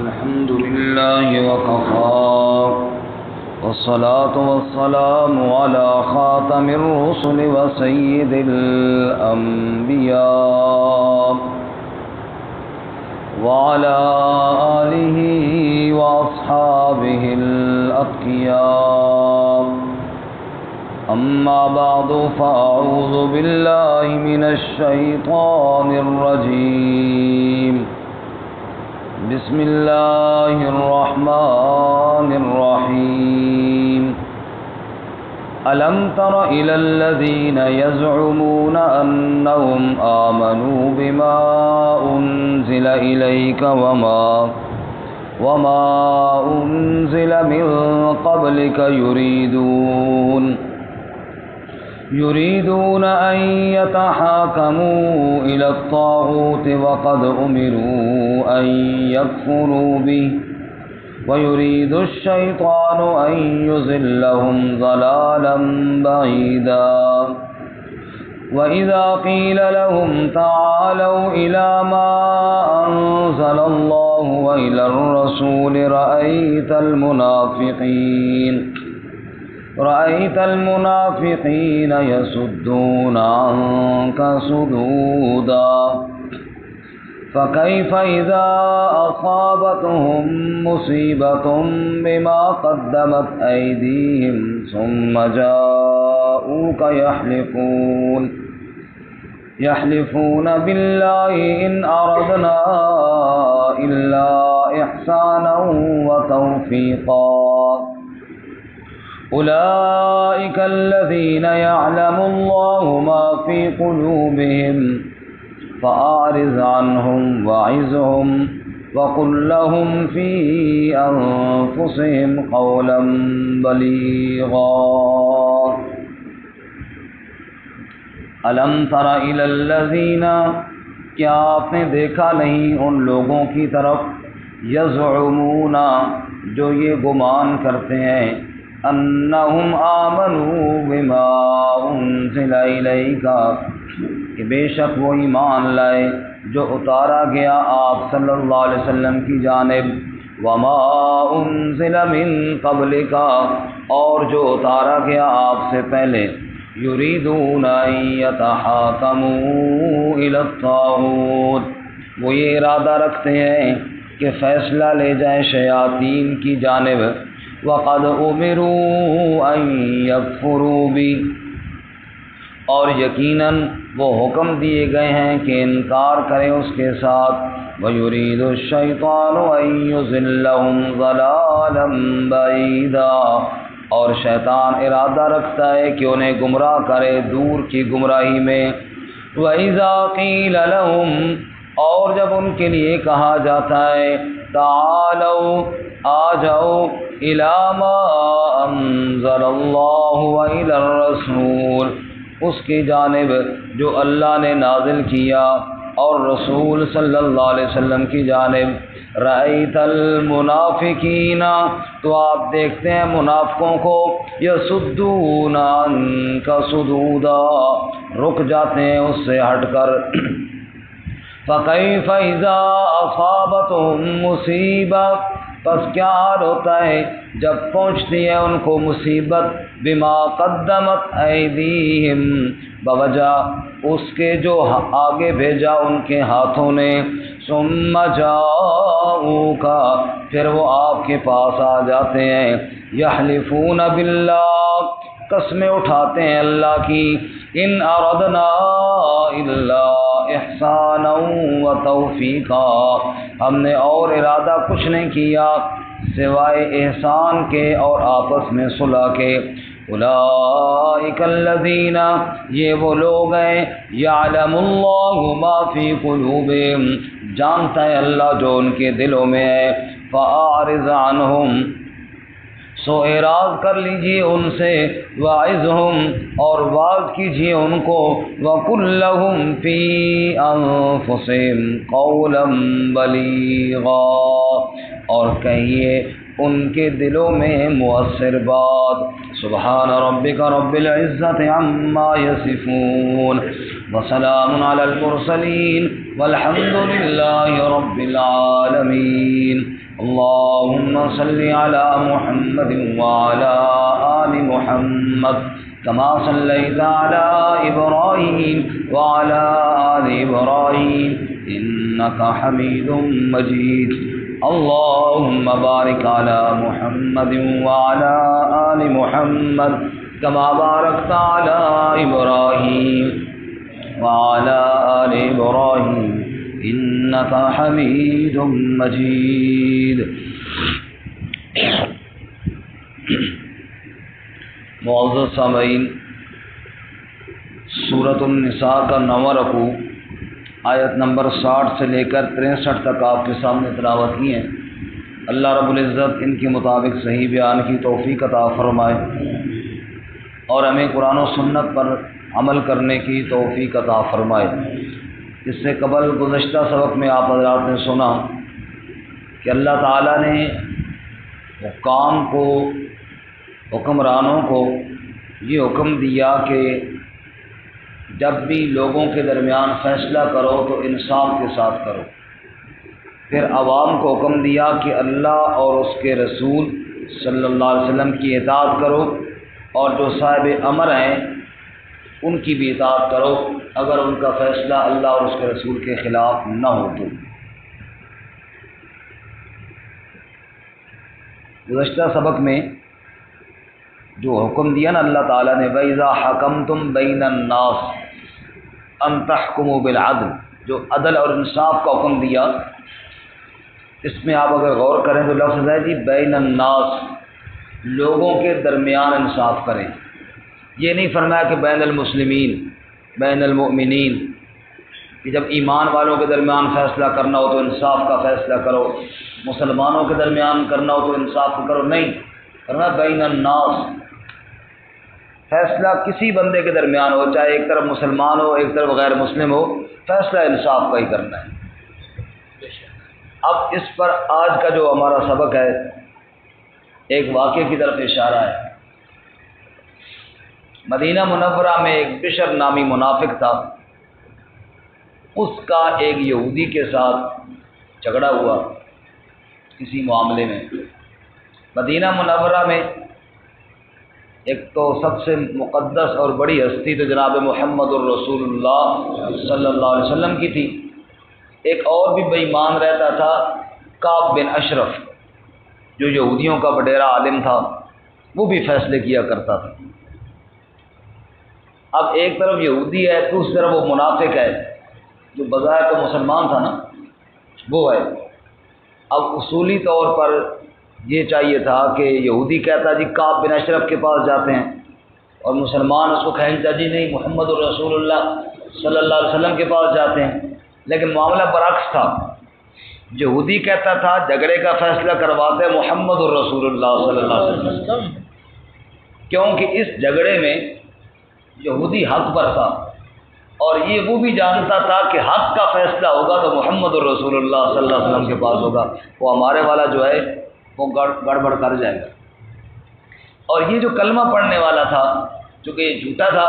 الحمد لله وكفى والصلاة والسلام على خاتم الرسل وسيد الأنبياء وعلى آله وأصحابه الأتقياء. أما بعد فأعوذ بالله من الشيطان الرجيم. بسم الله الرحمن الرحيم. ألم تر إلى الذين يزعمون أنهم آمنوا بما أنزل إليك وما أنزل من قبلك يريدون أن يتحاكموا إلى الطاغوت وقد أمروا أن يكفروا به ويريد الشيطان أن يضلهم ضلالا بعيدا. وإذا قيل لهم تعالوا إلى ما أنزل الله وإلى الرسول رأيت المنافقين يصدون عنك صدودا. فكيف إذا أصابتهم مصيبة بما قدمت أيديهم ثم جاءوك يحلفون بالله إن أردنا إلا إحسانا وتوفيقا. أولئك الذين يعلم الله ما في قلوبهم فأعرض عنهم وعظهم وقل لهم في أنفسهم قولا بليغا. ألم تر إلى الذين، کیا آپ نے دیکھا نہیں ان لوگوں کی طرف، یزعمون جو یہ گمان کرتے ہیں، انہم آمنوا بما انزل الیک کہ بے شک وہ ایمان لائے جو اتارا گیا آپ صلی اللہ علیہ وسلم کی جانب، وما انزل من قبلک اور جو اتارا گیا آپ سے پہلے، یریدون ان یتحاکموا الی الطاغوت وہ یہ ارادہ رکھتے ہیں کہ فیصلہ لے جائیں شیاطین کی جانب، وقد امروا ان یکفروا بی اور یقیناً وہ حکم دیے گئے ہیں کہ انکار کریں اس کے ساتھ، وَيُرِيدُ الشَّيْطَانُ أَن يُضِلَّهُمْ ضَلَالًا بَعِيدًا اور شیطان ارادہ رکھتا ہے کہ انہیں گمراہ کرے دور کی گمراہی میں. وَإِذَا قِيلَ لَهُمْ اور جب ان کے لیے کہا جاتا ہے تعالوا آ جاؤ إِلَى مَا أَنزَلَ اللَّهُ وَإِلَى الرَّسُولِ اس کی جانب جو اللہ نے نازل کیا اور رسول صلی اللہ علیہ وسلم کی جانب، رأیت المنافقین تو آپ دیکھتے ہیں منافقوں کو، یصدون عنک صدودا رک جاتے ہیں اس سے ہٹ کر. فکیف اذا اصابتهم مصیبہ پس کیا حال ہوتا ہے جب پہنچتی ہے ان کو مصیبت، بما قدمت ایدیہم بوجہ اس کے جو آگے بھیجا ان کے ہاتھوں نے، ثم جاؤوک پھر وہ آپ کے پاس آ جاتے ہیں، یحلفون باللہ قسمیں اٹھاتے ہیں اللہ کی، ان اردنا الا احسانا و توفیقا ہم نے اور ارادہ کچھ نہیں کیا سوائے احسان کے اور آپس میں صلح کے. اولئک الذین یہ وہ لوگ ہیں، یعلم اللہ ما فی قلوبہم جانتا ہے اللہ جو ان کے دلوں میں ہے، فاعرض عنہم سو اعراض کر لیجئے ان سے، واعظہم اور واعظ کیجئے ان کو، وقل لہم فی انفسہم قولا بلیغا اور کہیے ان کے دلوں میں مؤثر بات. سبحان ربک رب العزت عما یصفون وسلام علی المرسلین والحمد لله رب العالمين. اللهم صل على محمد وعلى آل محمد كما صليت على إبراهيم وعلى آل إبراهيم إنك حميد مجيد. اللهم بارك على محمد وعلى آل محمد كما باركت على إبراهيم وعلى آل إبراهيم إنك حميد مجيد. معزز سامعین، سورۃ النساء کا 9واں رکوع آیت نمبر 60 سے لے کر 63 تک آپ کے سامنے تلاوت کی ہیں. اللہ رب العزت ان کے مطابق صحیح بیان کی توفیق عطا فرمائے اور ہمیں قرآن و سنت پر عمل کرنے کی توفیق عطا فرمائے. اس سے قبل گزشتہ سبق میں آپ حضرات نے سنا کہ اللہ تعالیٰ نے حکام کو، حکمرانوں کو یہ حکم دیا کہ جب بھی لوگوں کے درمیان فیصلہ کرو تو انصاف کے ساتھ کرو. پھر عوام کو حکم دیا کہ اللہ اور اس کے رسول صلی اللہ علیہ وسلم کی اطاعت کرو اور جو صاحب امر ہیں ان کی بھی اطاعت کرو اگر ان کا فیصلہ اللہ اور اس کے رسول کے خلاف نہ ہو تو. گزشتہ سبق میں جو حکم دیا نا اللہ تعالیٰ نے، وَإِذَا حَكَمْتُمْ بَيْنَ النَّاسِ أَن تَحْكُمُوا بِالْعَدْلِ، جو عدل اور انصاف کا حکم دیا، اس میں آپ اگر غور کریں تو لفظ ہے جی بین الناس، لوگوں کے درمیان انصاف کریں. یہ نہیں فرمایا کہ بین المسلمین، بین المؤمنین، کہ جب ایمان والوں کے درمیان فیصلہ کرنا ہو تو انصاف کا فیصلہ کرو، مسلمانوں کے درمیان کرنا ہو تو انصاف کرو. نہیں، فرمایا بین الناس، فیصلہ کسی بندے کے درمیان ہو، چاہے ایک طرف مسلمان ہو ایک طرف غیر مسلم ہو، فیصلہ انصاف کا ہی کرنا ہے. اب اس پر آج کا جو ہمارا سبق ہے ایک واقعے کی طرف اشارہ ہے. مدینہ منورہ میں ایک بشر نامی منافق تھا، اس کا ایک یہودی کے ساتھ جھگڑا ہوا کسی معاملے میں. مدینہ منورہ میں ایک تو سب سے مقدس اور بڑی ہستی تو جناب محمد الرسول اللہ صلی اللہ علیہ وسلم کی تھی. ایک اور بھی بے ایمان رہتا تھا، کعب بن اشرف، جو یہودیوں کا وڈیرا عالم تھا، وہ بھی فیصلے کیا کرتا تھا. اب ایک طرف یہودی ہے، دوسری طرف وہ منافق ہے جو بظاہر تو مسلمان تھا نا، وہ ہے. اب اصولی طور پر یہ چاہیے تھا کہ یہودی کہتا جی کعب بن اشرف کے پاس جاتے ہیں، اور مسلمان اس کو کھینچتا جی نہیں محمد الرسول اللہ صلی اللہ علیہ وسلم کے پاس جاتے ہیں. لیکن معاملہ برعکس تھا. یہودی کہتا تھا جھگڑے کا فیصلہ کرواتے محمد الرسول اللہ صلی اللہ علیہ وسلم، کیونکہ اس جھگڑے میں یہودی حق پر تھا اور یہ وہ بھی جانتا تھا کہ حق کا فیصلہ ہوگا تو محمد الرسول اللہ صلی اللہ علیہ وسلم کے پاس ہوگا، وہ ہمارے والا جو ہے وہ گڑبڑ کر جائے گا. اور یہ جو کلمہ پڑھنے والا تھا چونکہ یہ جھوٹا تھا،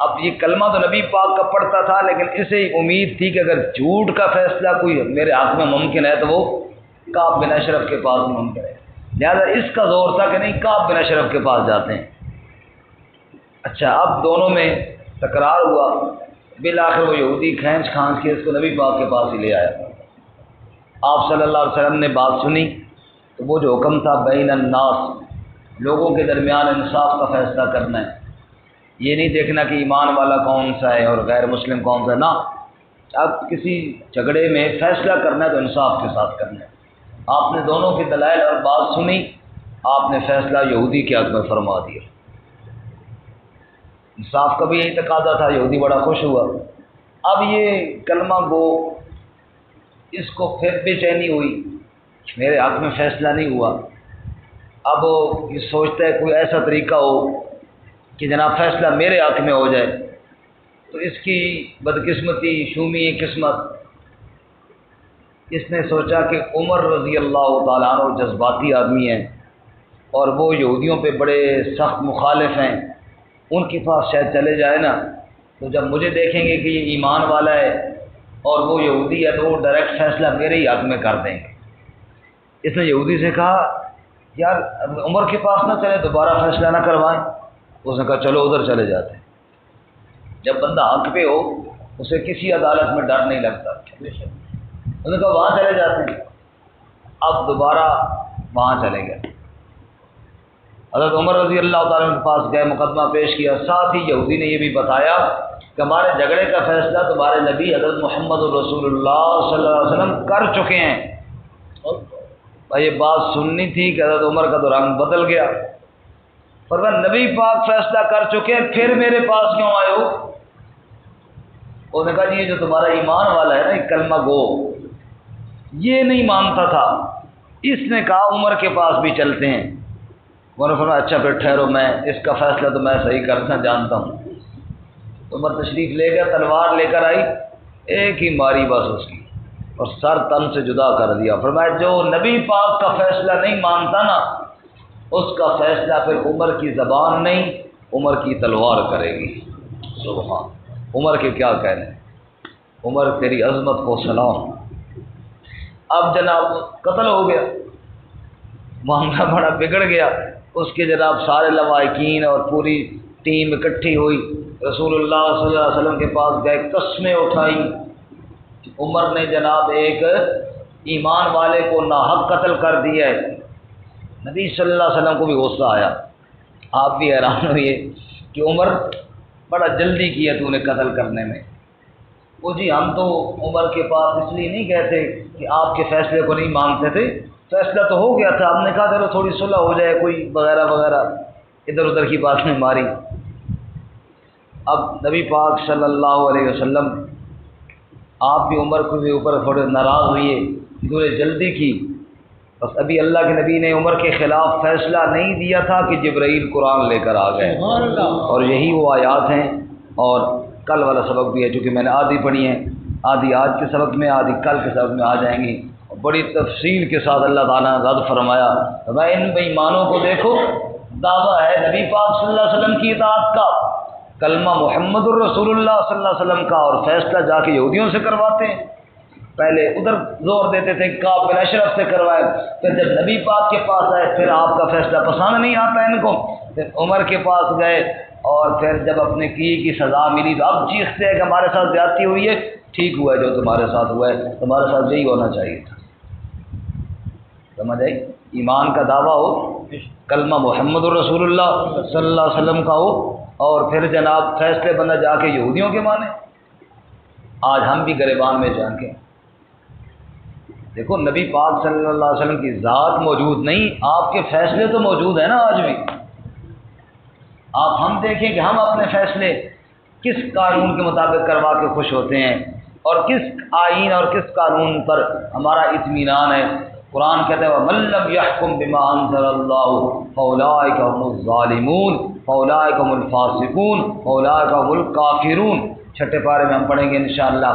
اب یہ کلمہ تو نبی پاک کا پڑھتا تھا لیکن اسے ہی امید تھی کہ اگر جھوٹ کا فیصلہ کوئی میرے حق میں ممکن ہے تو وہ کعب بن اشرف کے پاس ممکن ہے. لہذا اس کا زور تھا کہ نہیں کعب بن اشرف کے پاس جاتے ہیں. اچھا، اب دونوں میں تکرار ہوا، بالآخر وہ یہودی کھینچ کے اس کو نبی پاک کے پاس ہی لے آیا. آپ صلی اللہ علیہ وسلم نے بات سنی تو وہ جو حکم تھا بین الناس، لوگوں کے درمیان انصاف کا فیصلہ کرنا ہے، یہ نہیں دیکھنا کہ ایمان والا کون سا ہے اور غیر مسلم کون سا ہے، نہ، اب کسی جھگڑے میں فیصلہ کرنا ہے تو انصاف کے ساتھ کرنا ہے. آپ نے دونوں کی دلائل اور بات سنی، آپ نے فیصلہ یہودی کے حق میں فرما دیا. انصاف کا بھی یہی تقاضا تھا، یہودی بڑا خوش ہوا. اب یہ کلمہ گو اس کو پھر بے چینی ہوئی، میرے حق میں فیصلہ نہیں ہوا. اب یہ سوچتا ہے کوئی ایسا طریقہ ہو کہ جناب فیصلہ میرے حق میں ہو جائے. تو اس کی بدقسمتی، شومی قسمت، اس نے سوچا کہ عمر رضی اللہ تعالیٰ عنہ جذباتی آدمی ہیں اور وہ یہودیوں پہ بڑے سخت مخالف ہیں، ان کے پاس شاید چلے جائے نا، تو جب مجھے دیکھیں گے کہ یہ ایمان والا ہے اور وہ یہودی ہے تو وہ ڈائریکٹ فیصلہ میرے ہی حق میں کر دیں گے۔ اس نے یہودی سے کہا یار عمر کے پاس نہ چلے، دوبارہ فیصلہ نہ کروائیں۔ اس نے کہا چلو ادھر چلے جاتے ہیں۔ جب بندہ حق پہ ہو اسے کسی عدالت میں ڈر نہیں لگتا۔ انہوں نے کہا وہاں چلے جاتے ہیں۔ اب دوبارہ وہاں چلے گئے، حضرت عمر رضی اللہ تعالیٰ کے پاس گئے، مقدمہ پیش کیا۔ ساتھ ہی یہودی نے یہ بھی بتایا کہ ہمارے جھگڑے کا فیصلہ تمہارے نبی حضرت محمد رسول اللہ صلی اللہ علیہ وسلم کر چکے ہیں۔ یہ بات سننی تھی کہ حضرت عمر کا تو رنگ بدل گیا، پر نبی پاک فیصلہ کر چکے ہیں، پھر میرے پاس کیوں آئے ہو؟ انہوں نے کہا جی یہ جو تمہارا ایمان والا ہے نا، ایک کلمہ گو، یہ نہیں مانتا تھا، اس نے کہا عمر کے پاس بھی چلتے ہیں۔ انہوں نے فرمایا اچھا پھر ٹھہرو، میں اس کا فیصلہ تو میں صحیح کرنا جانتا ہوں۔ عمر تشریف لے گیا، تلوار لے کر آئی، ایک ہی ماری بس اس کی، اور سر تن سے جدا کر دیا۔ فرمایا جو نبی پاک کا فیصلہ نہیں مانتا نا، اس کا فیصلہ پھر عمر کی زبان نہیں، عمر کی تلوار کرے گی۔ سبحان، عمر کے کیا کہنے، عمر تیری عظمت کو سلام۔ اب جناب قتل ہو گیا، معاملہ بڑا بگڑ گیا۔ اس کے جناب سارے لواحقین اور پوری ٹیم اکٹھی ہوئی، رسول اللہ صلی اللہ علیہ وسلم کے پاس گئے، قسمیں اٹھائیں۔ عمر نے جناب ایک ایمان والے کو ناحق قتل کر دیا ہے۔ نبی صلی اللہ علیہ وسلم کو بھی غصہ آیا، آپ بھی حیران ہوئے کہ عمر بڑا جلدی کیا تو نے قتل کرنے میں۔ وہ جی ہم تو عمر کے پاس اس لیے نہیں کہتے کہ آپ کے فیصلے کو نہیں مانتے تھے، فیصلہ تو ہو گیا تھا، ہم نے کہا چلو تھوڑی صلح ہو جائے، کوئی وغیرہ وغیرہ ادھر ادھر کی بات نہیں ماری۔ اب نبی پاک صلی اللہ علیہ وسلم آپ بھی عمر کے اوپر تھوڑے ناراض ہوئے، انہوں نے جلدی کی، بس ابھی اللہ کے نبی نے عمر کے خلاف فیصلہ نہیں دیا تھا کہ جبرائیل قرآن لے کر آ گئے، اور یہی وہ آیات ہیں۔ اور کل والا سبق بھی ہے، چونکہ میں نے آدھی پڑھی ہیں، آدھی آج کے سبق میں، آدھی کل کے سبق میں آ جائیں گی، بڑی تفصیل کے ساتھ اللہ تعالیٰ نے رد فرمایا۔ میں ان بے ایمانوں کو دیکھو، دعویٰ ہے نبی پاک صلی اللہ علیہ وسلم کی اطاعت کا، کلمہ محمد الرسول اللہ صلی اللہ علیہ وسلم کا، اور فیصلہ جا کے یہودیوں سے کرواتے ہیں۔ پہلے ادھر زور دیتے تھے، کعب بن اشرف سے کروائے، پھر جب نبی پاک کے پاس آئے پھر آپ کا فیصلہ پسند نہیں آتا ان کو، پھر عمر کے پاس گئے، اور پھر جب اپنے کی سزا ملی تو اب چیختے ہیں کہ ہمارے ساتھ زیادتی ہوئی ہے۔ ٹھیک ہوا ہے جو تمہارے ساتھ ہوا ہے، تمہارے ساتھ یہی ہونا چاہیے تھا۔ سمجھ آئی؟ ایمان کا دعویٰ ہو، کلمہ محمد الرسول اللہ صلی اللہ علیہ وسلم کا ہو، اور پھر جناب فیصلے بندہ جا کے یہودیوں کے مانے۔ آج ہم بھی گریبان میں جھانکیں، دیکھو نبی پاک صلی اللہ علیہ وسلم کی ذات موجود نہیں، آپ کے فیصلے تو موجود ہیں نا آج بھی۔ آپ ہم دیکھیں کہ ہم اپنے فیصلے کس قانون کے مطابق کروا کے خوش ہوتے ہیں، اور کس آئین اور کس قانون پر ہمارا اطمینان ہے۔ قرآن کہتا ہے وَمَن لَّمْ يَحْكُم بِمَا أَنزَلَ اللَّهُ فَأُولَٰئِكَ هُمُ الظَّالِمُونَ فَأُولَٰئِكَ هُمُ الْفَاسِقُونَ فَأُولَٰئِكَ هُمُ الْكَافِرُونَ۔ چھٹے پارے میں ہم پڑھیں گے انشاءاللہ،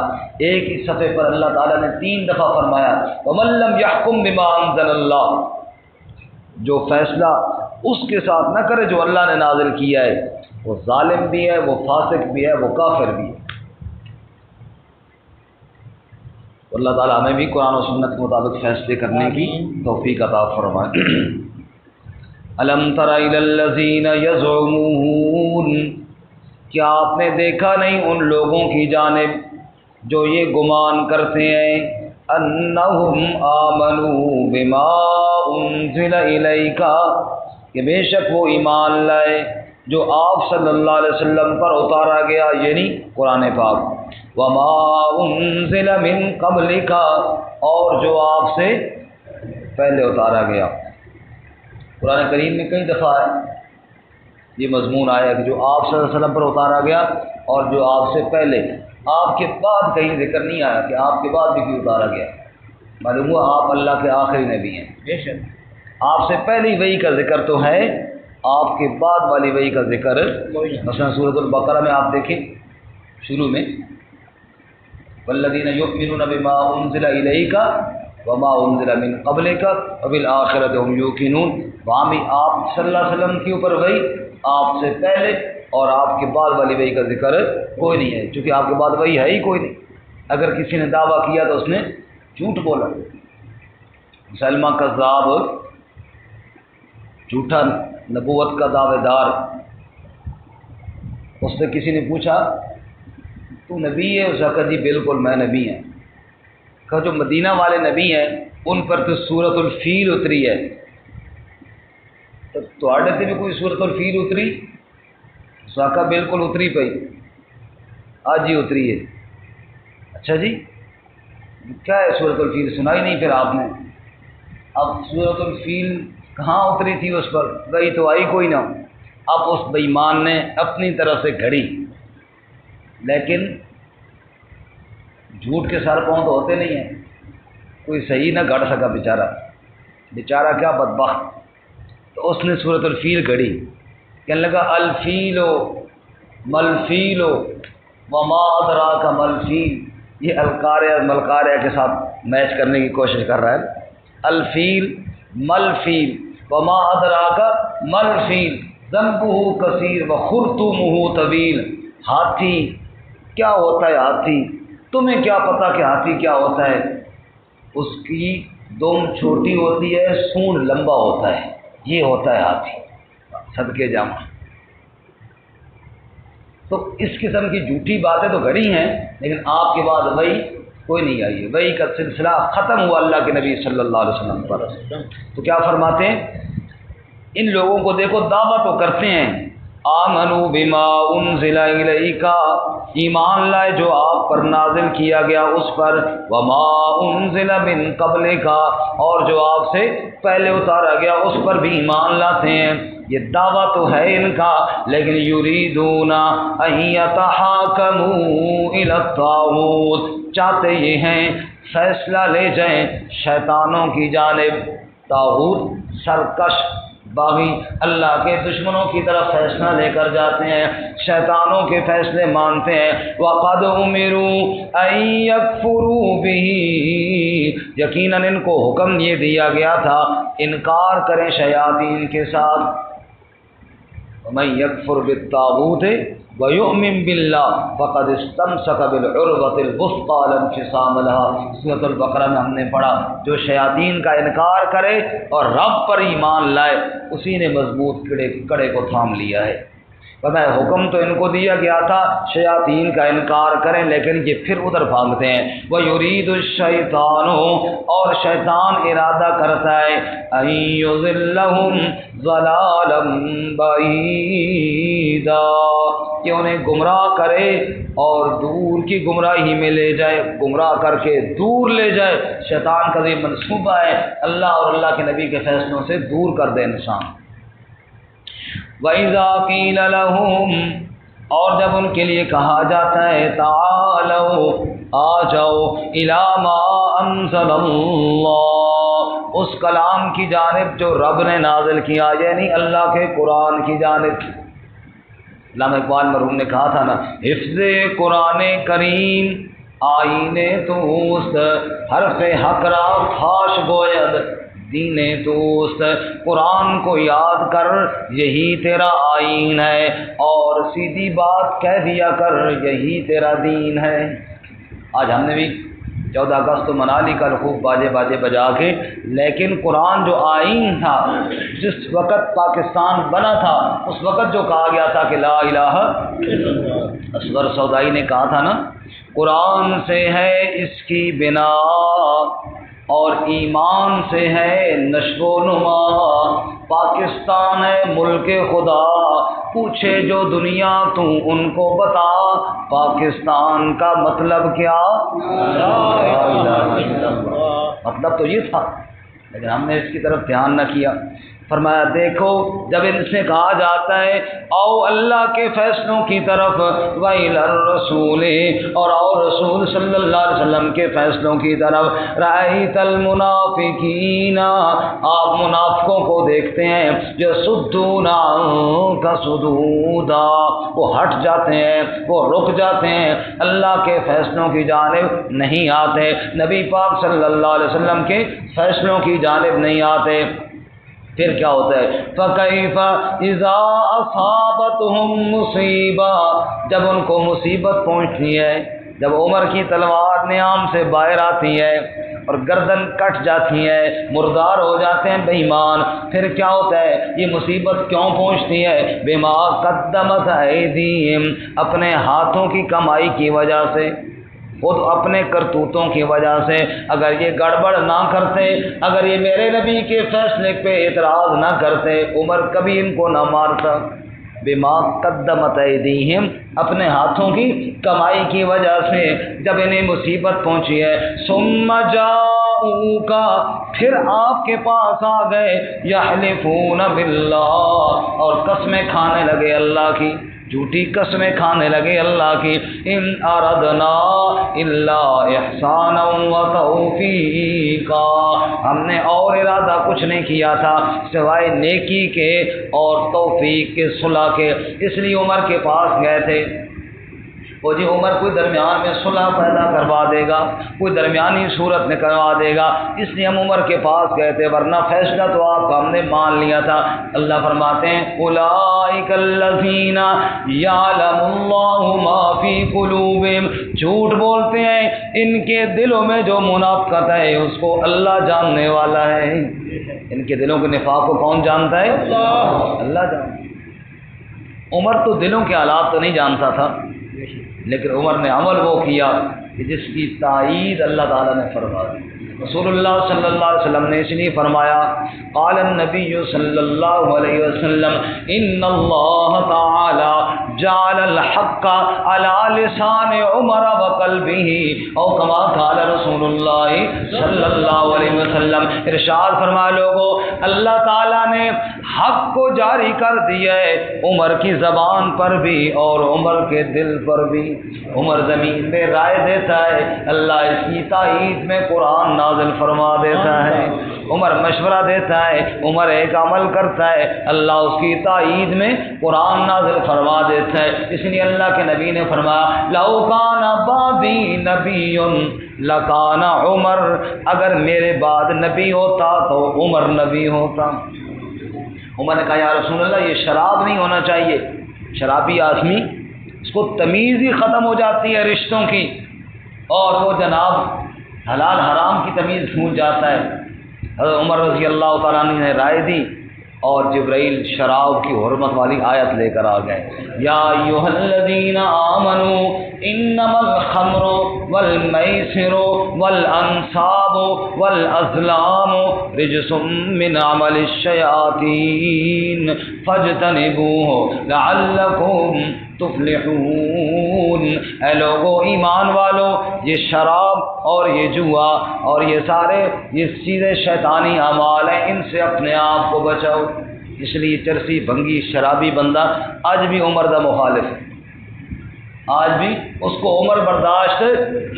ایک ہی صفحے پر اللہ تعالیٰ نے 3 دفعہ فرمایا وَمَن لَّمْ يَحْكُم بِمَا أَنزَلَ اللَّهُ، جو فیصلہ اس کے ساتھ نہ کرے جو اللہ نے نازل کیا ہے، وہ ظالم بھی ہے، وہ فاسق بھی ہے، وہ کافر بھی ہے۔ اللہ تعالیٰ ہمیں بھی قرآن و سنت کے مطابق فیصلے کرنے کی توفیق عطا فرمائے۔ الم تر الی الذین یزعمون، کیا آپ نے دیکھا نہیں ان لوگوں کی جانب جو یہ گمان کرتے ہیں انہم آمنوا بما انزل الیک، کہ بے شک وہ ایمان لائے جو آپ صلی اللہ علیہ وسلم پر اتارا گیا، یعنی قرآن پاک، وما انزل من قبلک، اور جو آپ سے پہلے اتارا گیا۔ قرآن کریم میں کئی دفعہ یہ مضمون آیا کہ جو آپ صلی اللہ علیہ وسلم پر اتارا گیا اور جو آپ سے پہلے، آپ کے بعد کہیں ذکر نہیں آیا کہ آپ کے بعد بھی کوئی اتارا گیا۔ معلوم ہوا آپ اللہ کے آخری نبی ہیں، بے شک آپ سے پہلی وحی کا ذکر تو ہے، آپ کے بعد والی وحی کا ذکر مثلا سورۃ البقرہ میں آپ دیکھیں شروع میں والذین یؤمنون بما انزل الیک وما انزل من قبلک وبالآخرۃ هم یوقنون، وہاں بھی آپ صلی اللہ علیہ وسلم کے اوپر وحی، آپ سے پہلے اور آپ کے بعد والی وحی کا ذکر کوئی نہیں ہے، چونکہ آپ کے بعد وحی ہے ہی کوئی نہیں۔ اگر کسی نے دعویٰ کیا تو اس نے جھوٹ بولا۔ مسلمہ کذاب، جھوٹا نبوت کا دعوے دار، اس سے کسی نے پوچھا تو نبی ہے؟ اس نے کہا جی بالکل میں نبی ہیں۔ کہا جو مدینہ والے نبی ہیں ان پر تو سورۃ الفیل اتری ہے، تو آڈے سے بھی کوئی سورۃ الفیل اتری؟ اس نے کہا بالکل اتری پئی، آج ہی اتری ہے۔ اچھا جی کیا ہے سورۃ الفیل؟ سنائی نہیں پھر آپ نے؟ اب سورۃ الفیل کہاں اتری تھی اس پر؟ گئی تو آئی کوئی نہ۔ اب اس بے ایمان نے اپنی طرف سے گھڑی، لیکن جھوٹ کے سر پاؤں تو ہوتے نہیں ہیں، کوئی صحیح نہ گھڑ سکا بیچارہ کیا بدبخت۔ تو اس نے سورۃ الفیل گھڑی، کہنے لگا الفیل ملفیل وما ادراک ملفیل، یہ القاریہ ملقاریہ کے ساتھ میچ کرنے کی کوشش کر رہا ہے۔ الفیل ملفیل وما ادراک ملفیل ذنبہ کثیر وخرطومہ طویل، ہاتھی کیا ہوتا ہے؟ ہاتھی تمہیں کیا پتا کہ ہاتھی کیا ہوتا ہے؟ اس کی دم چھوٹی ہوتی ہے، سونڈ لمبا ہوتا ہے، یہ ہوتا ہے ہاتھی۔ صدقے جاؤں۔ تو اس قسم کی جھوٹی باتیں تو گھڑی ہیں، لیکن آپ کے بعد وہی کوئی نہیں آئی ہے، وہی کا سلسلہ ختم ہوا اللہ کے نبی صلی اللہ علیہ وسلم پر۔ تو کیا فرماتے ہیں؟ ان لوگوں کو دیکھو دعویٰ تو کرتے ہیں، آمنوا بما انزل الیک، ایمان لائے جو آپ پر نازل کیا گیا اس پر، وما انزل من قبلک، اور جو آپ سے پہلے اتارا گیا اس پر بھی ایمان لاتے ہیں۔ یہ دعویٰ تو ہے ان کا، لیکن یریدون ان یتحاکموا الی الطاغوت، چاہتے یہ ہیں فیصلہ لے جائیں شیطانوں کی جانب۔ طاغوت سرکش باغی اللہ کے دشمنوں کی طرف فیصلہ لے کر جاتے ہیں، شیطانوں کے فیصلے مانتے ہیں۔ وَقَدْ أُمِرُوا أَن يَكْفُرُوا بِهِ، یقیناً ان کو حکم یہ دیا گیا تھا انکار کریں شیاطین کے ساتھ۔ وَمَن يَكْفُرْ بِالطَّاغُوتِ وَيُؤْمِن بِاللَّهِ فَقَدِ اسْتَمْسَكَ بِالْعُرْوَةِ الْوُثْقَىٰ لَا انفصام لَهَا۔ سورۃ البقرہ میں ہم نے پڑھا جو شیاطین کا انکار کرے اور رب پر ایمان لائے اسی نے مضبوط کڑے کو تھام لیا ہے۔ پتہ ہے حکم تو ان کو دیا گیا تھا شیاطین کا انکار کریں، لیکن یہ پھر ادھر بھاگتے ہیں۔ وَيُرِيدُ الشَّيْطَانُ، اور شیطان ارادہ کرتا ہے أَن يُضِلَّهُمْ ضَلَالًا بَعِيدًا، کہ انہیں گمراہ کرے اور دور کی گمراہی میں لے جائے، گمراہ کر کے دور لے جائے۔ شیطان کا یہ منصوبہ ہے اللہ اور اللہ کے نبی کے فیصلوں سے دور کر دے انسان۔ وَإِذَا قِيلَ لَهُمْ، اور جب ان کے لیے کہا جاتا ہے تَعَالَوْا، آ جاؤ، إِلَىٰ مَا أَنزَلَ اللَّهُ، اس کلام کی جانب جو رب نے نازل کیا، یعنی اللہ کے قرآن کی جانب۔ علامہ اقبال مرحوم نے کہا تھا نا، حفظ قرآن کریم آئین توست، حرف حق را فاش گوید دین توست، قرآن کو یاد کر یہی تیرا آئین ہے، اور سیدھی بات کہہ دیا کر یہی تیرا دین ہے۔ آج ہم نے بھی 14 اگست تو منا لی کل خوب باجے بجا کے، لیکن قرآن جو آئین تھا جس وقت پاکستان بنا تھا اس وقت جو کہا گیا تھا کہ لا الہ، اصغر سودائی نے کہا تھا نا، قرآن سے ہے اس کی بنا اور ایمان سے ہے نشو و نما، پاکستان ہے ملک خدا، پوچھے جو دنیا تو ان کو بتا، پاکستان کا مطلب کیا؟ لا الہ الا اللہ۔ مطلب تو یہ تھا، لیکن ہم نے اس کی طرف دھیان نہ کیا۔ فرمایا دیکھو جب ان سے کہا جاتا ہے آؤ اللہ کے فیصلوں کی طرف، وَإِلَى الرَّسُولِ، اور آؤ رسول صلی اللہ علیہ وسلم کے فیصلوں کی طرف، رَأَيْتَ الْمُنَافِقِينَ، آپ منافقوں کو دیکھتے ہیں، يَصُدُّونَ عَنكَ صُدُودًا، وہ ہٹ جاتے ہیں، وہ رک جاتے ہیں، اللہ کے فیصلوں کی جانب نہیں آتے، نبی پاک صلی اللہ علیہ وسلم کے فیصلوں کی جانب نہیں آتے۔ پھر کیا ہوتا ہے؟ فَكَيْفَ إِذَا أَصَابَتْهُمْ مُصِيبَةٌ، جب ان کو مصیبت پہنچتی ہے، جب عمر کی تلوار نیام سے باہر آتی ہے اور گردن کٹ جاتی ہے، مردار ہو جاتے ہیں بے ایمان، پھر کیا ہوتا ہے؟ یہ مصیبت کیوں پہنچتی ہے؟ بما قدمت ایدیہم، اپنے ہاتھوں کی کمائی کی وجہ سے، خود اپنے کرتوتوں کی وجہ سے۔ اگر یہ گڑبڑ نہ کرتے، اگر یہ میرے نبی کے فیصلے پہ اعتراض نہ کرتے، عمر کبھی ان کو نہ مارتا۔ بما قدمت ایدیہم، اپنے ہاتھوں کی کمائی کی وجہ سے جب انہیں مصیبت پہنچی ہے، ثم جاؤک، پھر آپ کے پاس آ گئے، یحلفون باللہ، اور قسمیں کھانے لگے اللہ کی، جھوٹی قسمیں کھانے لگے اللہ کی، ان اردنا الا احسانا و توفیقا، ہم نے اور ارادہ کچھ نہیں کیا تھا سوائے نیکی کے اور توفیق کے، صلح کے۔ اس لیے عمر کے پاس گئے تھے، وہ جی عمر کوئی درمیان میں صلح پیدا کروا دے گا، کوئی درمیانی صورت میں کروا دے گا، اس لیے ہم عمر کے پاس گئے تھے، ورنہ فیصلہ تو آپ کا ہم نے مان لیا تھا۔ اللہ فرماتے ہیں اولئک الذین یعلم اللہ ما فی قلوبہم، جھوٹ بولتے ہیں ان کے دلوں میں جو منافقت ہے اس کو اللہ جاننے والا ہے۔ ان کے دلوں کے نفاق کو کون جانتا ہے؟ اللہ جانتا ہے۔ عمر تو دلوں کے حالات تو نہیں جانتا تھا، لیکن عمر نے عمل وہ کیا کہ جس کی تائید اللہ تعالیٰ نے فرما دی۔ رسول اللہ صلی اللہ علیہ وسلم نے اس لیے فرمایا، قال النبی صلی اللہ علیہ وسلم ان اللہ تعالی جعل الحق علی لسان عمر وقلبہ، او کما قال رسول اللہ صلی اللہ علیہ وسلم، ارشاد فرما لوگو، اللہ تعالیٰ نے حق کو جاری کر دیا ہے عمر کی زبان پر بھی اور عمر کے دل پر بھی۔ عمر زمین میں رائے دیتا ہے، اللہ اس کی تائید میں قرآن نازل فرما دیتا ہے۔ عمر مشورہ دیتا ہے، عمر ایک عمل کرتا ہے، اللہ اس کی تائید میں قرآن نازل فرما دیتا ہے۔ اس لیے اللہ کے نبی نے فرمایا، لو کان بعدی نبی لکان عمر، اگر میرے بعد نبی ہوتا تو عمر نبی ہوتا۔ عمر نے کہا یا رسول اللہ یہ شراب نہیں ہونا چاہیے، شرابی آدمی اس کو تمیز ہی ختم ہو جاتی ہے رشتوں کی، اور وہ جناب حلال حرام کی تمیز بھول جاتا ہے۔ حضرت عمر رضی اللہ تعالیٰ عنہ نے رائے دی اور جبرائیل شراب کی حرمت والی آیت لے کر آ گئے، یا ایھا الذین آمنوا انما الخمر والمیسر والانصاب والازلام رجس من عمل الشیاطین فاجتنبوہ لعلکم تفلحون۔ اے لوگو ایمان والو، یہ شراب اور یہ جوا اور یہ سارے یہ چیزیں شیطانی اعمال ہیں، ان سے اپنے آپ کو بچاؤ۔ اس لیے چرسی بھنگی شرابی بندہ آج بھی عمر دا مخالف ہے، آج بھی اس کو عمر برداشت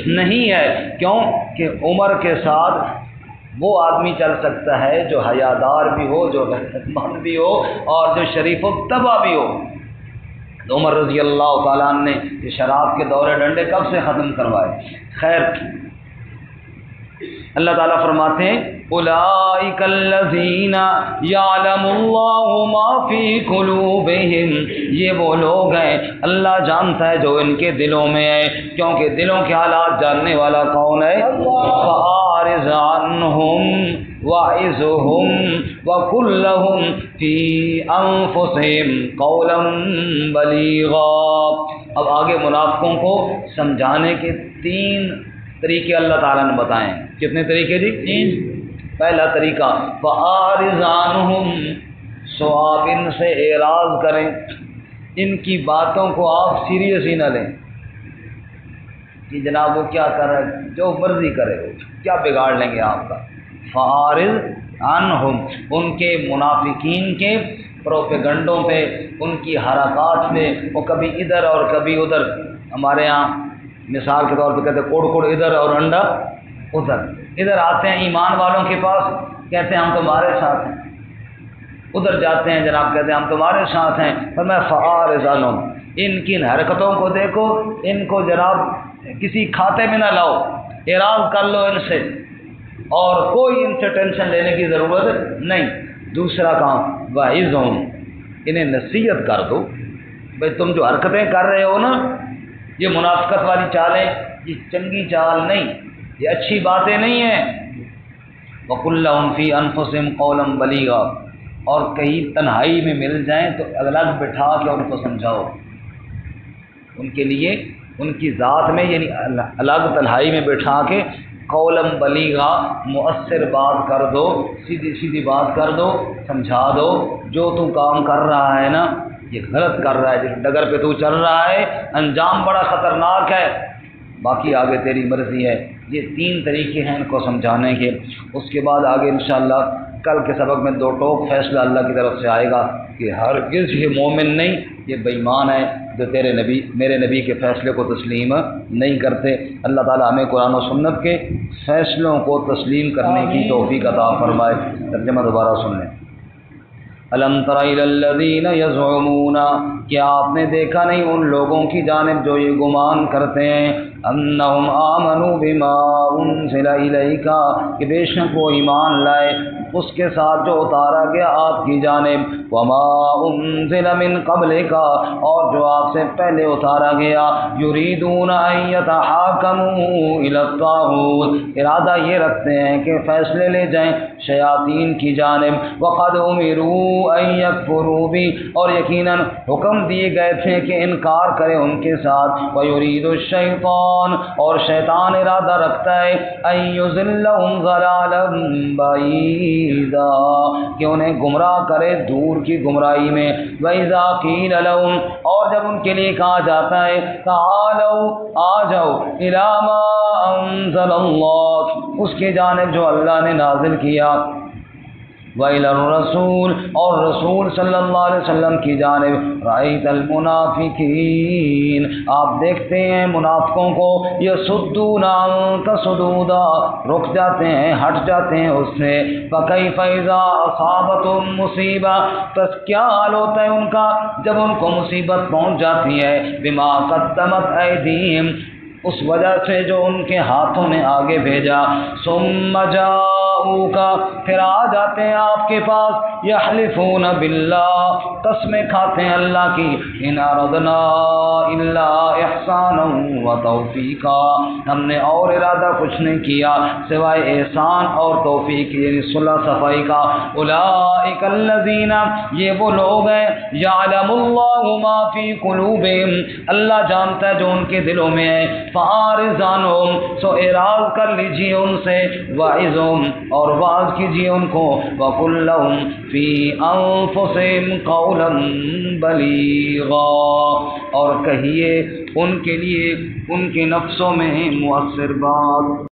نہیں ہے۔ کیوں کہ عمر کے ساتھ وہ آدمی چل سکتا ہے جو حیادار بھی ہو، جو غیرت مند بھی ہو اور جو شریف الطبع بھی ہو۔ عمر رضی اللہ تعالیٰ عنہ نے یہ شراب کے دورے ڈنڈے کب سے ختم کروائے؟ خیر، اللہ تعالیٰ فرماتے ہیں اولئک الذین یعلم اللہ ما فی قلوبہم، یہ وہ لوگ ہیں اللہ جانتا ہے جو ان کے دلوں میں ہے، کیونکہ دلوں کے حالات جاننے والا کون ہے؟ فاعرض عنہم وعظہم وقل لہم فی انفسہم قولا بلیغا۔ اب آگے منافقوں کو سمجھانے کے 3 طریقے اللہ تعالیٰ نے بتائے۔ کتنے طریقے جی؟ 3۔ پہلا طریقہ فاعرض عنہم، سو آپ ان سے اعراض کریں، ان کی باتوں کو آپ سیریس ہی نہ لیں کہ جناب وہ کیا کر رہے ہیں، جو مرضی کرے وہ کیا بگاڑ لیں گے آپ کا۔ فاعرض عنہم، ان کے منافقین کے پروپیگنڈوں پہ، ان کی حرکات پہ، وہ کبھی ادھر اور کبھی ادھر، ہمارے ہاں مثال کے طور پہ کہتے ہیں کوڑ کوڑ ادھر اور انڈا ادھر، ادھر آتے ہیں ایمان والوں کے پاس کہتے ہیں ہم تمہارے ساتھ ہیں، ادھر جاتے ہیں جناب کہتے ہیں ہم تمہارے ساتھ ہیں۔ فرمایا فاعرض عنہم، ان کی حرکتوں کو دیکھو، ان کو جناب کسی کھاتے میں نہ لاؤ، اعراض کر لو ان سے، اور کوئی ان سے ٹینشن لینے کی ضرورت نہیں۔ دوسرا کام وعظہم، انہیں نصیحت کر دو، بھئی تم جو حرکتیں کر رہے ہو نا یہ منافقت والی چالیں یہ چنگی چال نہیں، یہ اچھی باتیں نہیں ہیں۔ وَقُلْ لَهُمْ فِي أَنفُسِهِمْ قَوْلًا بَلِيغًا، اور کہیں تنہائی میں مل جائیں تو الگ بٹھا کے ان کو سمجھاؤ، ان کے لیے ان کی ذات میں یعنی الگ تنہائی میں بٹھا کے قولاً بلیغا مؤثر بات کر دو، سیدھی سیدھی بات کر دو، سمجھا دو جو تو کام کر رہا ہے نا یہ غلط کر رہا ہے، جس ڈگر پہ تو چل رہا ہے انجام بڑا خطرناک ہے، باقی آگے تیری مرضی ہے۔ یہ 3 طریقے ہیں ان کو سمجھانے کے۔ اس کے بعد آگے انشاءاللہ کل کے سبق میں 2 ٹوک فیصلہ اللہ کی طرف سے آئے گا کہ ہرگز یہ مومن نہیں، یہ بے ایمان ہے جو تیرے نبی میرے نبی کے فیصلے کو تسلیم نہیں کرتے۔ اللہ تعالیٰ ہمیں قرآن و سنت کے فیصلوں کو تسلیم کرنے کی توفیق عطا فرمائے۔ ترجمہ دوبارہ سن لیں۔ الم تر الی الذین یزعمون، کیا آپ نے دیکھا نہیں ان لوگوں کی جانب جو یہ گمان کرتے ہیں انہم آمنوا بما انزل الیک، کہ بے شک وہ ایمان لائے اس کے ساتھ جو اتارا گیا آپ کی جانب، وما انزل من قبلک، اور جو آپ سے پہلے اتارا گیا، یریدون ان یتحاکموا الی الطاغوت، ارادہ یہ رکھتے ہیں کہ فیصلے لے جائیں شیاطین کی جانب، وقد امروا ان یکفروا بھی، اور یقیناً حکم دیے گئے تھے کہ انکار کرے ان کے ساتھ، ویرید الشیطان، اور شیطان ارادہ رکھتا ہے ان یضلهم ضلالا بعیدا، کہ انہیں گمراہ کرے دور کی گمراہی میں، وَإِذَا قِيلَ لَهُمْ، اور جب ان کے لیے کہا جاتا ہے تعالوا آ جاؤ إِلَىٰ مَا أَنزَلَ اللَّهُ، اس کی جانب جو اللہ نے نازل کیا، وَإِلَى الرَّسُولِ، اور رسول صلی اللہ علیہ وسلم کی جانب، رَأَيْتَ الْمُنَافِقِينَ، آپ دیکھتے ہیں منافقوں کو، يَصُدُّونَ عَنكَ صُدُودًا، رک جاتے ہیں ہٹ جاتے ہیں اس سے، فَكَيْفَ إِذَا أَصَابَتْهُم مُّصِيبَةٌ، پس کیا حال ہوتا ہے ان کا جب ان کو مصیبت پہنچ جاتی ہے، بِمَا قَدَّمَتْ أَيْدِيهِمْ، اس وجہ سے جو ان کے ہاتھوں نے آگے بھیجا، ثُمَّ جَاءُوكَ، پھر آ جاتے ہیں آپ کے پاس، یحلفون باللہ، قسمیں کھاتے ہیں اللہ کی، ان اردنا الا احسانا وتوفیقا، ہم نے اور ارادہ کچھ نہیں کیا سوائے احسان اور توفیق یعنی صلح صفائی کا، اولئک الذین، یہ وہ لوگ ہیں، یعلم اللہ ما فی قلوبہم، اللہ جانتا ہے جو ان کے دلوں میں ہے، فاعرض عنہم، سو اعراض کر لیجیے ان سے، وعظہم، اور واعظ کیجیے ان کو، وقل لہم فی انفسہم قولا بلیغا، اور کہیے ان کے لیے ان کے نفسوں میں مؤثر بات۔